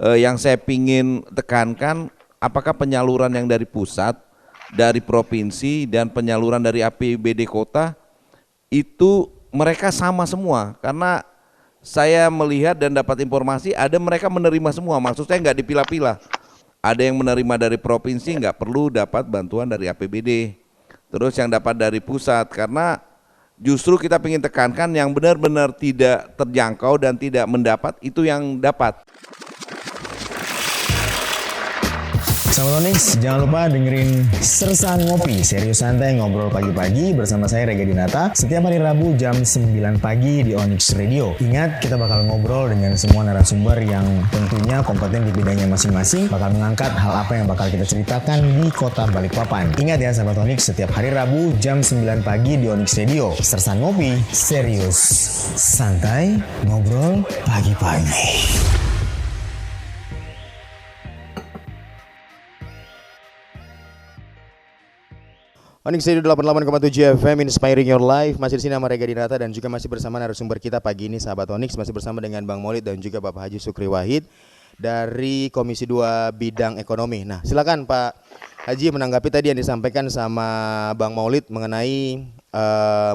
Yang saya pingin tekankan, apakah penyaluran yang dari pusat, dari provinsi dan penyaluran dari APBD kota itu mereka sama semua? Karena saya melihat dan dapat informasi ada mereka menerima semua, maksud saya nggak dipilah-pilah. Ada yang menerima dari provinsi nggak perlu dapat bantuan dari APBD. Terus yang dapat dari pusat, karena justru kita ingin tekankan yang benar-benar tidak terjangkau dan tidak mendapat itu yang dapat. Sahabat Onyx, jangan lupa dengerin Sersan Ngopi, serius santai ngobrol pagi-pagi bersama saya Rega Dinata setiap hari Rabu jam 9 pagi di Onyx Radio. Ingat, kita bakal ngobrol dengan semua narasumber yang tentunya kompeten di bidangnya masing-masing, bakal mengangkat hal apa yang bakal kita ceritakan di kota Balikpapan. Ingat ya sahabat Onyx, setiap hari Rabu jam 9 pagi di Onyx Radio. Sersan Ngopi, serius santai ngobrol pagi-pagi. Onyx Radio 88,7 FM Inspiring Your Life. Masih di sini sama Rega Dinata dan juga masih bersama narasumber kita pagi ini sahabat Onyx. Masih bersama dengan Bang Maulid dan juga Bapak Haji Sukri Wahid dari Komisi 2 Bidang Ekonomi. Nah silakan Pak Haji menanggapi tadi yang disampaikan sama Bang Maulid mengenai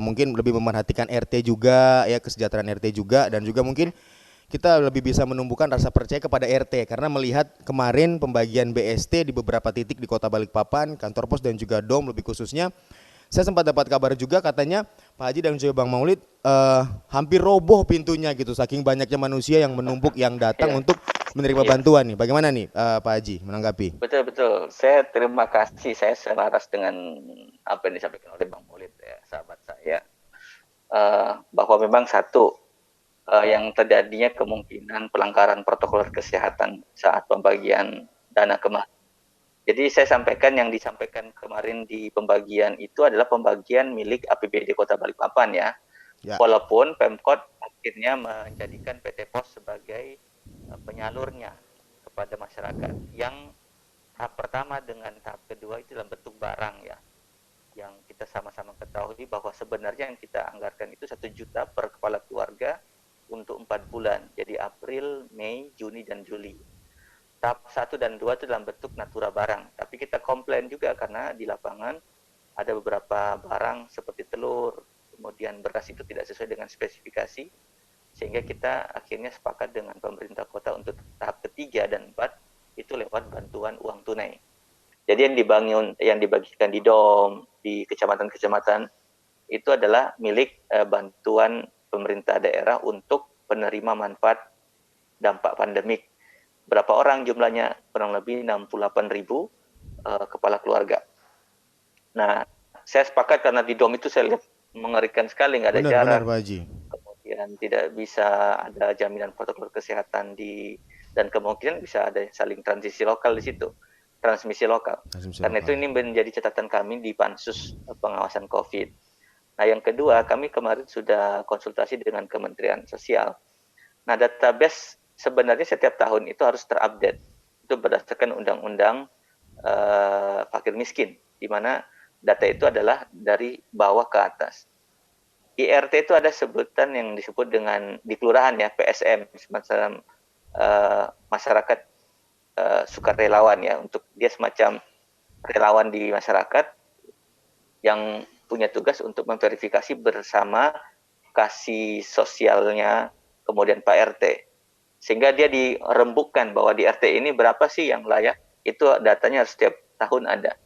mungkin lebih memerhatikan RT juga, ya kesejahteraan RT juga, dan juga mungkin kita lebih bisa menumbuhkan rasa percaya kepada RT karena melihat kemarin pembagian BST di beberapa titik di Kota Balikpapan, kantor pos dan juga DOM lebih khususnya. Saya sempat dapat kabar juga katanya Pak Haji dan juga Bang Maulid hampir roboh pintunya gitu saking banyaknya manusia yang menumpuk yang datang untuk menerima bantuan nih. Bagaimana nih Pak Haji menanggapi? Betul. Saya terima kasih. Saya selaras dengan apa yang disampaikan oleh Bang Maulid ya, sahabat saya. Bahwa memang satu yang terjadinya kemungkinan pelanggaran protokol kesehatan saat pembagian dana kemarin. Jadi saya sampaikan yang disampaikan kemarin di pembagian itu adalah pembagian milik APBD Kota Balikpapan ya. Walaupun Pemkot akhirnya menjadikan PT Pos sebagai penyalurnya kepada masyarakat. Yang tahap pertama dengan tahap kedua itu dalam bentuk barang ya. Yang kita sama-sama ketahui bahwa sebenarnya yang kita anggarkan itu 1 juta per kepala keluarga untuk 4 bulan, jadi April, Mei, Juni, dan Juli. Tahap 1 dan 2 itu dalam bentuk natura barang, tapi kita komplain juga karena di lapangan ada beberapa barang seperti telur, kemudian beras itu tidak sesuai dengan spesifikasi, sehingga kita akhirnya sepakat dengan pemerintah kota untuk tahap ketiga dan 4 itu lewat bantuan uang tunai. Jadi yang dibagikan di DOM, di kecamatan-kecamatan, itu adalah milik bantuan pemerintah daerah untuk penerima manfaat dampak pandemik. Berapa orang jumlahnya? Kurang lebih 68.000 kepala keluarga. Nah, saya sepakat karena di DOM itu saya lihat mengerikan sekali, nggak ada jarak. Benar, Pak Haji. Kemudian tidak bisa ada jaminan protokol kesehatan dan kemungkinan bisa ada saling transmisi lokal di situ. Karena itu ini menjadi catatan kami di Pansus Pengawasan COVID. Nah yang kedua, kami kemarin sudah konsultasi dengan Kementerian Sosial. Nah database sebenarnya setiap tahun itu harus terupdate. Itu berdasarkan undang-undang fakir miskin, di mana data itu adalah dari bawah ke atas. Di RT itu ada sebutan yang disebut dengan di kelurahan ya, PSM, semacam masyarakat sukarelawan ya, untuk dia semacam relawan di masyarakat yang punya tugas untuk memverifikasi bersama kasih sosialnya, kemudian Pak RT. Sehingga dia dirembukkan bahwa di RT ini berapa sih yang layak, itu datanya harus setiap tahun ada.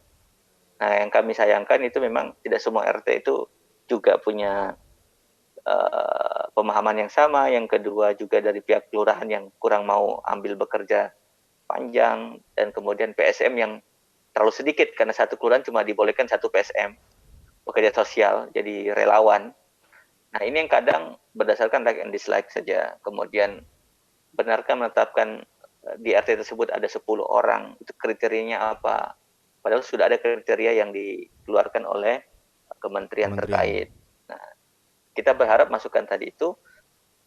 Nah yang kami sayangkan itu memang tidak semua RT itu juga punya pemahaman yang sama. Yang kedua juga dari pihak kelurahan yang kurang mau ambil bekerja panjang, dan kemudian PSM yang terlalu sedikit karena satu kelurahan cuma dibolehkan 1 PSM. Pekerja sosial, jadi relawan. Nah ini yang kadang berdasarkan like and dislike saja. Kemudian benarkah menetapkan di RT tersebut ada 10 orang, itu kriterianya apa? Padahal sudah ada kriteria yang dikeluarkan oleh kementerian terkait. Nah, kita berharap masukan tadi itu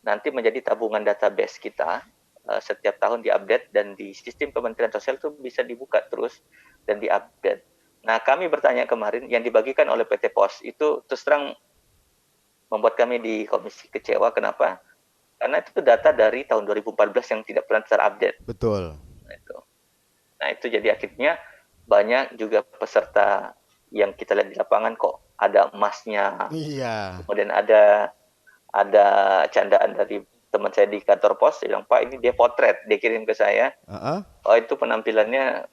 nanti menjadi tabungan database kita, setiap tahun diupdate, dan di sistem Kementerian Sosial itu bisa dibuka terus dan diupdate. Nah, kami bertanya kemarin, yang dibagikan oleh PT Pos itu terus terang membuat kami di komisi kecewa. Kenapa? karena itu data dari tahun 2014 yang tidak pernah terupdate. Betul. Nah itu jadi akhirnya banyak juga peserta yang kita lihat di lapangan kok ada emasnya, Iya. kemudian ada candaan dari teman saya di kantor pos, dia bilang, Pak ini dia potret, dia kirim ke saya, Heeh. oh itu penampilannya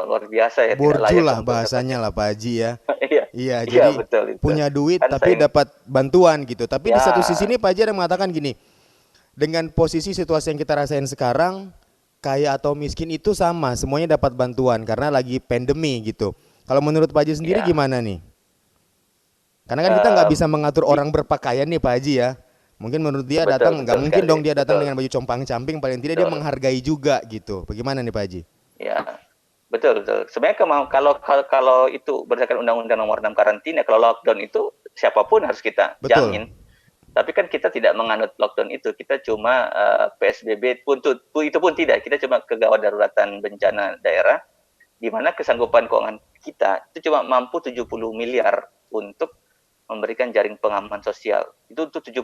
luar biasa ya, tidak Borju layak lah untuk bahasanya lah Pak Haji ya. iya, Iya, iya jadi betul itu. punya duit Kan tapi saya, dapat bantuan gitu. Tapi di ya satu sisi ini Pak Haji ada yang mengatakan gini, dengan posisi situasi yang kita rasain sekarang, kaya atau miskin itu sama, semuanya dapat bantuan karena lagi pandemi gitu. Kalau menurut Pak Haji sendiri ya, gimana nih? Karena kan kita nggak bisa mengatur di- orang berpakaian nih Pak Haji ya. Mungkin menurut dia betul datang, nggak betul mungkin sekali, dong dia datang betul dengan baju compang-camping, paling tidak dia betul. menghargai juga gitu. Bagaimana nih Pak Haji? Ya, betul betul. Sebenarnya kalau itu berdasarkan Undang-Undang Nomor 6 karantina, kalau lockdown itu siapapun harus kita Betul, jamin. Tapi kan kita tidak menganut lockdown itu, kita cuma PSBB itu pun tidak. Kita cuma kegawat daruratan bencana daerah, di mana kesanggupan keuangan kita itu cuma mampu 70 miliar untuk memberikan jaring pengaman sosial. Itu untuk 70.000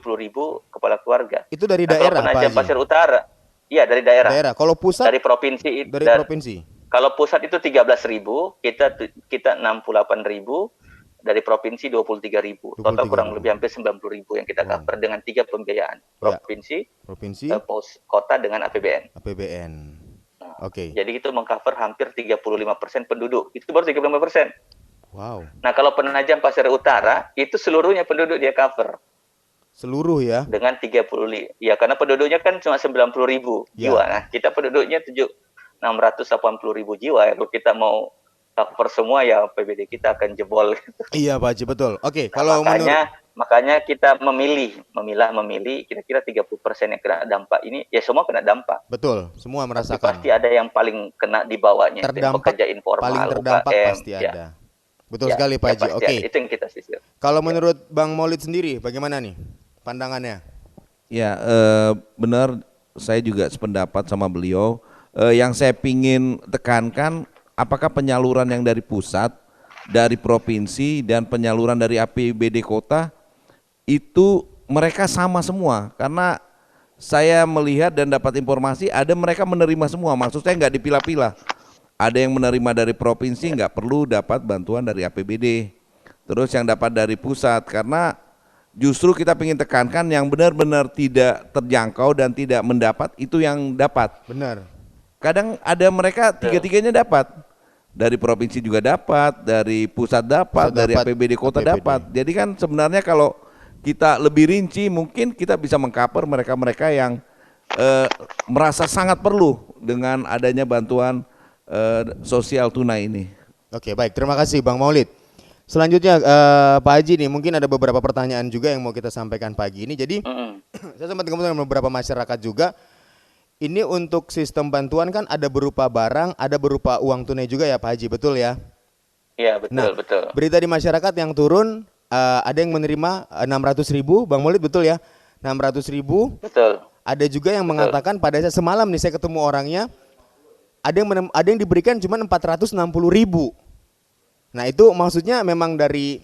kepala keluarga. itu dari Nah, kalau daerah Pak Penajam Haji? Pasir Utara, iya dari daerah, Daerah, kalau pusat dari provinsi, dari provinsi? kalau pusat itu 13.000, kita 68.000, dari provinsi 23.000. Total kurang 23.000. lebih hampir 90.000 yang kita Wow. cover dengan 3 pembiayaan. Ya, Provinsi, provinsi, kota dengan APBN. APBN. Oke. Jadi itu mengcover hampir 35% penduduk. Itu baru 35%. Wow. Nah, kalau Penajam Pasir Utara itu seluruhnya penduduk dia cover Seluruh ya? dengan 30. Ya, karena penduduknya kan cuma 90.000 Ya. jiwa. Nah, kita penduduknya 680.000 jiwa. Ya. Kalau kita mau cover semua ya PBD kita akan jebol. Iya Pak Haji, betul. Oke, Nah, kalau menurut makanya kita memilih kira-kira 30% yang kena dampak ini ya semua kena dampak. betul, semua Tapi merasakan. pasti ada yang paling kena di bawahnya, itu yang Terdampak, pekerja informal, paling terdampak UKM, pasti ya. ada. Betul Ya, sekali Pak ya Haji. pasti Oke. ada. Itu yang kita sisir. Kalau menurut Bang Maulid sendiri bagaimana nih pandangannya? Ya, benar, saya juga sependapat sama beliau. Yang saya pingin tekankan, apakah penyaluran yang dari pusat, dari provinsi, dan penyaluran dari APBD kota, itu mereka sama semua. Karena saya melihat dan dapat informasi, ada mereka menerima semua, maksud saya nggak dipilah-pilah. Ada yang menerima dari provinsi, nggak perlu dapat bantuan dari APBD. Terus yang dapat dari pusat, karena justru kita ingin tekankan yang benar-benar tidak terjangkau dan tidak mendapat itu yang dapat. Benar. Kadang ada mereka tiga-tiganya dapat. Dari provinsi juga dapat, dari pusat dapat, Pusat dari dapat, APBD kota APBD. dapat. Jadi kan sebenarnya kalau kita lebih rinci mungkin kita bisa mengcover mereka-mereka yang merasa sangat perlu dengan adanya bantuan sosial tunai ini. Oke, baik. Terima kasih Bang Maulid. Selanjutnya Pak Haji nih, mungkin ada beberapa pertanyaan juga yang mau kita sampaikan pagi ini. Jadi saya sempat ketemu dengan beberapa masyarakat juga. Ini untuk sistem bantuan kan ada berupa barang, ada berupa uang tunai juga ya Pak Haji, betul ya? Iya, betul, Nah, betul. berita di masyarakat yang turun ada yang menerima 600.000, Bang Maulid betul ya? 600.000. Betul. Ada juga yang mengatakan pada saat semalam nih saya ketemu orangnya, ada yang diberikan cuma 460.000. Nah itu maksudnya memang dari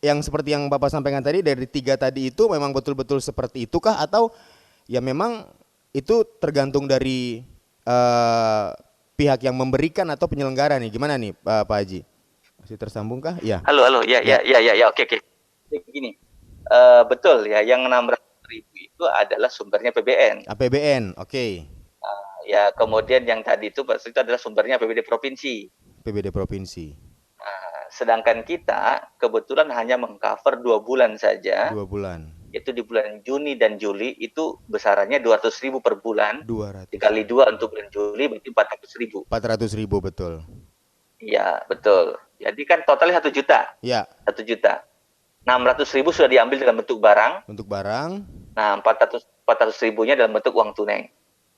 yang seperti yang Bapak sampaikan tadi, dari 3 tadi itu memang betul-betul seperti itukah, atau ya memang itu tergantung dari pihak yang memberikan atau penyelenggara nih, gimana nih Pak Haji? Masih tersambung kah? Iya. Halo, ya, Ya. oke. Begini, betul ya, yang 600.000 itu adalah sumbernya PBN. APBN, oke. Ya, kemudian yang tadi itu adalah sumbernya APBD provinsi. PBD provinsi. Sedangkan kita kebetulan hanya mengcover 2 bulan saja, 2 bulan. yaitu di bulan Juni dan Juli itu besarannya 200.000 per bulan. 200. Dikali 2 untuk bulan Juli berarti 400.000. 400.000 betul. Iya, betul. Jadi kan totalnya 1 juta. Ya, 1 juta. 600.000 sudah diambil dalam bentuk barang. untuk barang. Nah, 400.000-nya dalam bentuk uang tunai.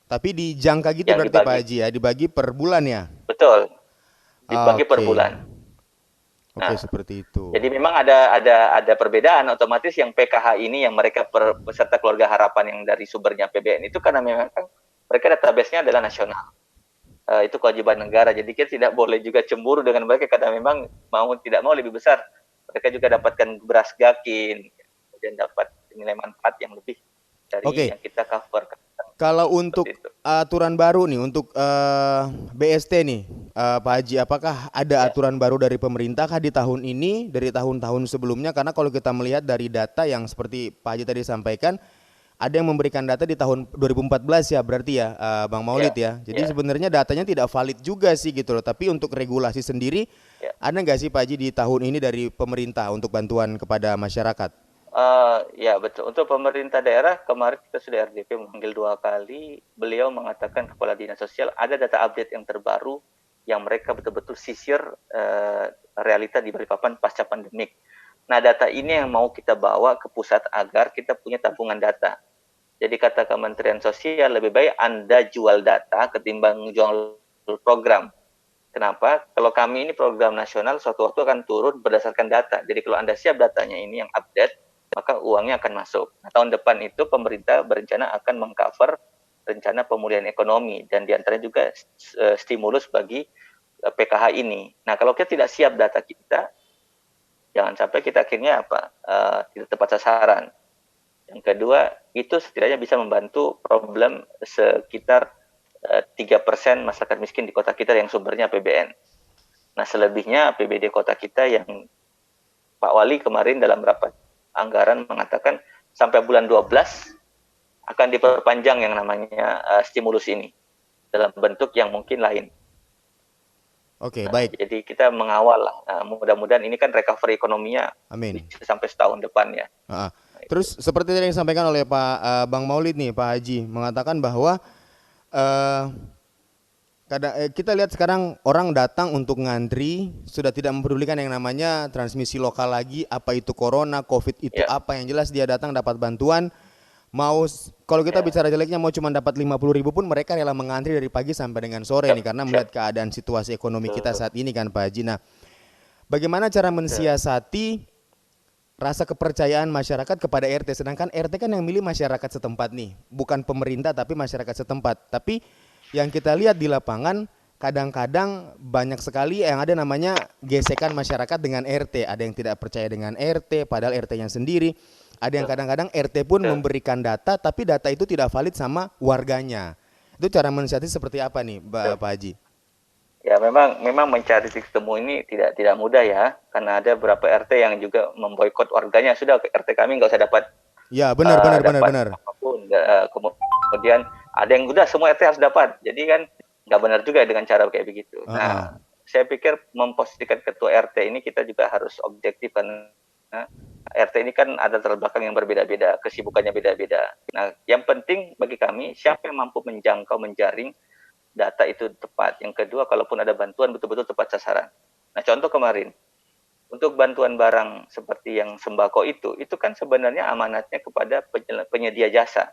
Tapi dijangka gitu Yang berarti dibagi. Pak Haji ya, dibagi per bulan ya? Betul. Dibagi per Oke. bulan. Oke, Nah, seperti itu. Jadi memang ada perbedaan otomatis yang PKH ini yang mereka peserta keluarga harapan yang dari sumbernya PBN itu karena memang kan mereka database-nya adalah nasional. Itu kewajiban negara. Jadi kita tidak boleh juga cemburu dengan mereka karena memang tidak mau lebih besar. Mereka juga dapatkan beras gakin, kemudian dapat nilai manfaat yang lebih dari Oke. yang kita cover. Kalau Seperti untuk itu. aturan baru nih, untuk BST nih, Pak Haji, apakah ada Ya, aturan baru dari pemerintah kah di tahun ini dari tahun-tahun sebelumnya? Karena kalau kita melihat dari data yang seperti Pak Haji tadi sampaikan, ada yang memberikan data di tahun 2014 ya, berarti ya, Bang ya, Maulid ya. Jadi ya, sebenarnya datanya tidak valid juga sih gitu loh. Tapi untuk regulasi sendiri, ya. ada nggak sih Pak Haji di tahun ini dari pemerintah untuk bantuan kepada masyarakat? Ya betul. Untuk pemerintah daerah kemarin kita sudah RDP memanggil 2 kali. Beliau mengatakan kepala dinas sosial ada data update yang terbaru yang mereka betul-betul sisir realita di Balikpapan pasca pandemik. Nah data ini yang mau kita bawa ke pusat agar kita punya tabungan data. Jadi kata Kementerian Sosial lebih baik Anda jual data ketimbang jual program. Kenapa? Kalau kami ini program nasional suatu waktu akan turun berdasarkan data. Jadi kalau Anda siap datanya ini yang update, maka uangnya akan masuk. Nah, tahun depan itu pemerintah berencana akan mengcover rencana pemulihan ekonomi dan diantaranya juga stimulus bagi PKH ini. Nah, kalau kita tidak siap data kita, jangan sampai kita akhirnya tidak tepat sasaran. Yang kedua, itu setidaknya bisa membantu problem sekitar 3% masyarakat miskin di kota kita yang sumbernya APBN. Nah, selebihnya APBD kota kita yang Pak Wali kemarin dalam rapat anggaran mengatakan sampai bulan 12 akan diperpanjang yang namanya stimulus ini dalam bentuk yang mungkin lain. Oke, baik. Jadi kita mengawal lah. Mudah-mudahan ini kan recovery ekonominya Amin. bisa sampai setahun depan ya. Terus seperti tadi yang disampaikan oleh Pak Bang Maulid nih, Pak Haji mengatakan bahwa kita lihat sekarang orang datang untuk ngantri sudah tidak mempedulikan yang namanya transmisi lokal lagi, apa itu corona, covid itu Ya. apa, yang jelas dia datang dapat bantuan. Kalau kita bicara jeleknya mau cuma dapat 50.000 pun mereka rela mengantri dari pagi sampai dengan sore nih karena melihat keadaan situasi ekonomi kita saat ini kan Pak Haji. Nah, bagaimana cara mensiasati rasa kepercayaan masyarakat kepada RT, sedangkan RT kan yang milih masyarakat setempat nih, bukan pemerintah tapi masyarakat setempat. Tapi yang kita lihat di lapangan kadang-kadang banyak sekali yang ada namanya gesekan masyarakat dengan RT. Ada yang tidak percaya dengan RT padahal RT-nya sendiri. Ada yang kadang-kadang RT pun memberikan data tapi data itu tidak valid sama warganya. Itu cara mensiasati seperti apa nih, Pak Haji? Ya memang mencari titik temu ini tidak mudah ya, karena ada beberapa RT yang juga memboikot warganya. Sudah RT kami nggak usah dapat Ya benar. apapun. Kemudian ada yang udah semua RT harus dapat. Jadi kan nggak benar juga dengan cara kayak begitu. Nah, saya pikir memposisikan ketua RT ini kita juga harus objektif karena RT ini kan ada latar belakang yang berbeda-beda, kesibukannya beda-beda. Nah, yang penting bagi kami siapa yang mampu menjangkau, menjaring data itu tepat. Yang kedua, kalaupun ada bantuan betul-betul tepat sasaran. Nah, contoh kemarin, untuk bantuan barang seperti yang sembako itu kan sebenarnya amanatnya kepada penyedia jasa.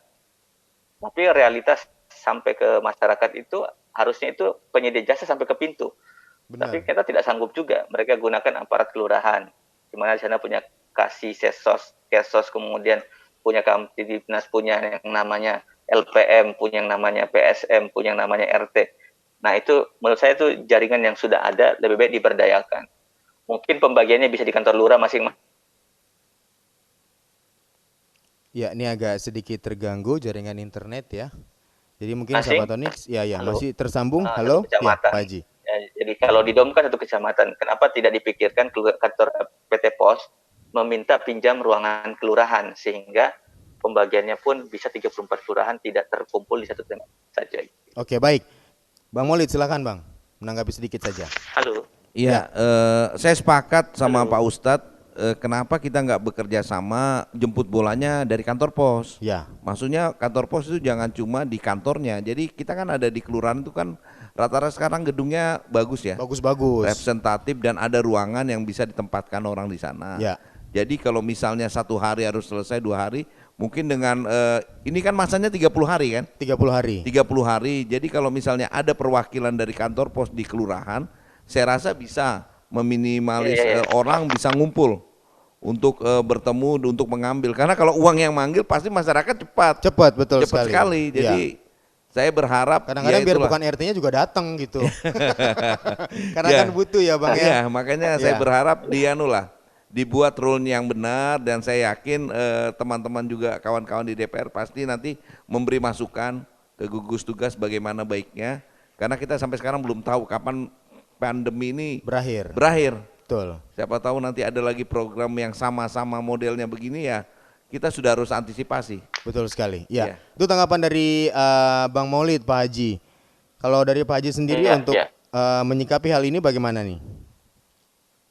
Tapi realitas sampai ke masyarakat itu harusnya itu penyedia jasa sampai ke pintu. Benar. Tapi kita tidak sanggup juga. Mereka gunakan aparat kelurahan, di mana di sana punya kasih kesos, kemudian punya Kamtibnas, punya yang namanya LPM, punya yang namanya PSM, punya yang namanya RT. Nah itu menurut saya itu jaringan yang sudah ada, lebih baik diberdayakan. Mungkin pembagiannya bisa di kantor lurah masing-masing. Ya, ini agak sedikit terganggu jaringan internet ya. Jadi mungkin sahabat Onyx, ya masih tersambung. Halo, ya Pak Haji. Ya, jadi kalau di DOM kan satu kecamatan, kenapa tidak dipikirkan kantor PT Pos meminta pinjam ruangan kelurahan sehingga pembagiannya pun bisa 34 kelurahan tidak terkumpul di satu tempat saja. Oke, baik. Bang Maulid silakan Bang, menanggapi sedikit saja. Halo. Iya, saya sepakat sama Pak Ustadz. Kenapa kita nggak bekerja sama jemput bolanya dari kantor pos? Ya. Maksudnya kantor pos itu jangan cuma di kantornya. Jadi kita kan ada di kelurahan itu kan rata-rata sekarang gedungnya bagus ya. Bagus. Representatif dan ada ruangan yang bisa ditempatkan orang di sana. Ya. Jadi kalau misalnya 1 hari harus selesai 2 hari, mungkin dengan ini kan masanya 30 hari kan? 30 hari. 30 hari. Jadi kalau misalnya ada perwakilan dari kantor pos di kelurahan, saya rasa bisa meminimalis orang bisa ngumpul untuk bertemu, untuk mengambil. Karena kalau uang yang manggil pasti masyarakat cepat. Betul Cepat sekali. Jadi saya berharap kadang-kadang ya biar itulah. bukan RT-nya juga datang gitu. Karena kan butuh ya Bang ya. Makanya saya berharap dibuat rule yang benar, dan saya yakin teman-teman juga kawan-kawan di DPR pasti nanti memberi masukan ke gugus tugas bagaimana baiknya, karena kita sampai sekarang belum tahu kapan pandemi ini Berakhir. Betul. Siapa tahu nanti ada lagi program yang sama-sama modelnya begini, ya kita sudah harus antisipasi. Betul sekali. Ya. Iya. Itu tanggapan dari Bang Maulid, Pak Haji. Kalau dari Pak Haji sendiri untuk menyikapi hal ini bagaimana nih?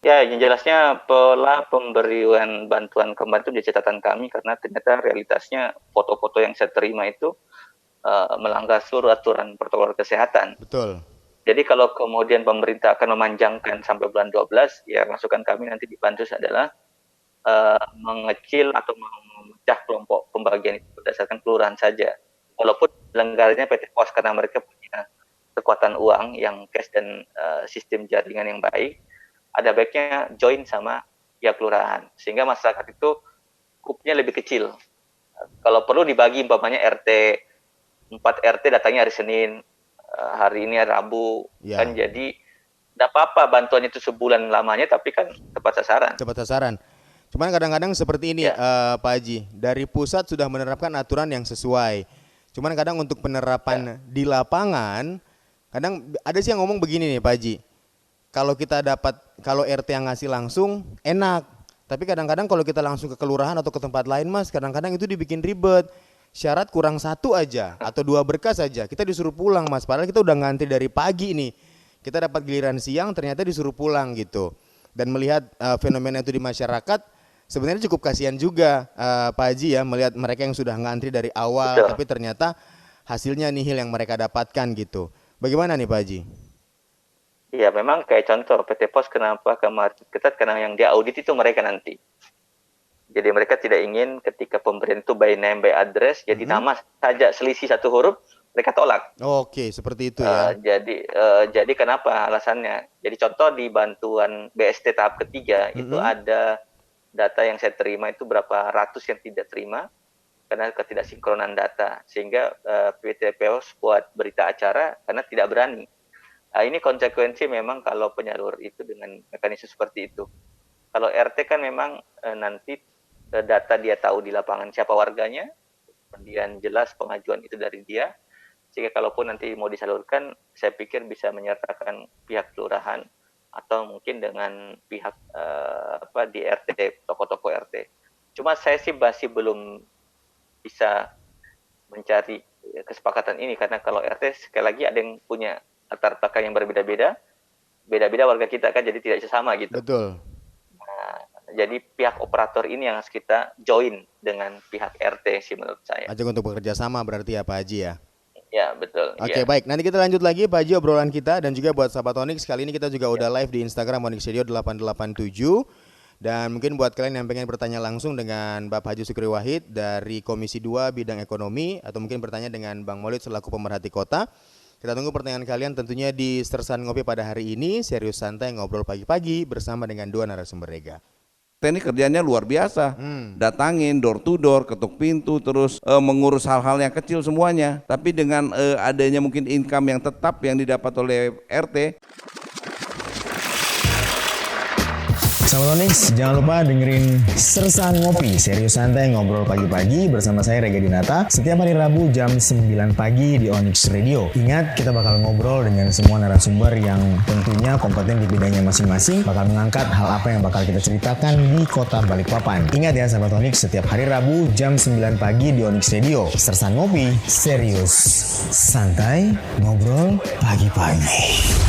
Ya, yang jelasnya pola pemberian bantuan kemarin itu di catatan kami, karena ternyata realitasnya foto-foto yang saya terima itu melanggar seluruh aturan protokol kesehatan. Betul. Jadi kalau kemudian pemerintah akan memanjangkan sampai bulan 12, ya masukan kami nanti di Pansus adalah mengecil atau memecah kelompok pembagian itu berdasarkan kelurahan saja. Walaupun penyelenggaranya PT Pos karena mereka punya kekuatan uang yang cash dan sistem jaringan yang baik, ada baiknya join sama pihak kelurahan sehingga masyarakat itu kupnya lebih kecil. Kalau perlu dibagi umpamanya RT 4 RT datangnya hari Senin, hari ini hari Rabu, kan jadi tidak apa-apa bantuan itu sebulan lamanya, tapi kan tepat sasaran. Tepat sasaran. Cuman kadang-kadang seperti ini Pak Haji, dari pusat sudah menerapkan aturan yang sesuai. Cuman kadang untuk penerapan di lapangan, kadang ada sih yang ngomong begini nih Pak Haji, kalau RT yang ngasih langsung enak, tapi kadang-kadang kalau kita langsung ke kelurahan atau ke tempat lain Mas, kadang-kadang itu dibikin ribet. Syarat kurang 1 aja atau 2 berkas saja, kita disuruh pulang Mas, padahal kita udah ngantri dari pagi nih. Kita dapat giliran siang ternyata disuruh pulang gitu. Dan melihat fenomena itu di masyarakat, sebenarnya cukup kasihan juga Pak Haji ya, melihat mereka yang sudah ngantri dari awal. Betul. Tapi ternyata hasilnya nihil yang mereka dapatkan gitu. Bagaimana nih Pak Haji? Iya, memang kayak contoh PT Pos kenapa kemarin ketat, karena yang diaudit itu mereka nanti. Jadi mereka tidak ingin ketika pemberian itu by name by address, jadi nama saja selisih 1 huruf mereka tolak. Oke, seperti itu ya. Jadi kenapa alasannya? Jadi contoh di bantuan BST tahap ketiga itu ada data yang saya terima itu berapa ratus yang tidak terima karena ketidaksinkronan data, sehingga PT POS buat berita acara karena tidak berani. Ini konsekuensi memang kalau penyalur itu dengan mekanisme seperti itu. Kalau RT kan memang nanti data dia tahu di lapangan siapa warganya, kemudian jelas pengajuan itu dari dia, sehingga kalaupun nanti mau disalurkan, saya pikir bisa menyertakan pihak kelurahan atau mungkin dengan pihak di RT, toko-toko RT. Cuma saya sih masih belum bisa mencari kesepakatan ini, karena kalau RT sekali lagi ada yang punya latar belakang yang berbeda-beda, beda-beda warga kita kan, jadi tidak bisa sama gitu. Betul. Jadi pihak operator ini yang harus kita join dengan pihak RT sih menurut saya. Ajak untuk bekerja sama berarti ya Pak Haji ya? Ya betul. Oke, baik, nanti kita lanjut lagi Pak Haji obrolan kita, dan juga buat sahabat Onyx, kali ini kita juga udah live di Instagram Onyx Radio 887. Dan mungkin buat kalian yang pengen bertanya langsung dengan Bapak Haji Sukri Wahid dari Komisi 2 Bidang Ekonomi, atau mungkin bertanya dengan Bang Maulid selaku pemerhati kota, kita tunggu pertanyaan kalian tentunya di Sersan Ngopi pada hari ini, serius santai ngobrol pagi-pagi bersama dengan 2 narasumber Rega. Ini kerjanya luar biasa, datangin door to door, ketuk pintu, terus mengurus hal-hal yang kecil semuanya. Tapi dengan adanya mungkin income yang tetap yang didapat oleh RT. Sahabat Onyx, jangan lupa dengerin Sersan Ngopi, serius santai ngobrol pagi-pagi bersama saya Rega Dinata setiap hari Rabu jam 9 pagi di Onyx Radio. Ingat, kita bakal ngobrol dengan semua narasumber yang tentunya kompeten di bidangnya masing-masing, bakal mengangkat hal apa yang bakal kita ceritakan di kota Balikpapan. Ingat ya sahabat Onyx, setiap hari Rabu jam 9 pagi di Onyx Radio. Sersan Ngopi, serius santai ngobrol pagi-pagi.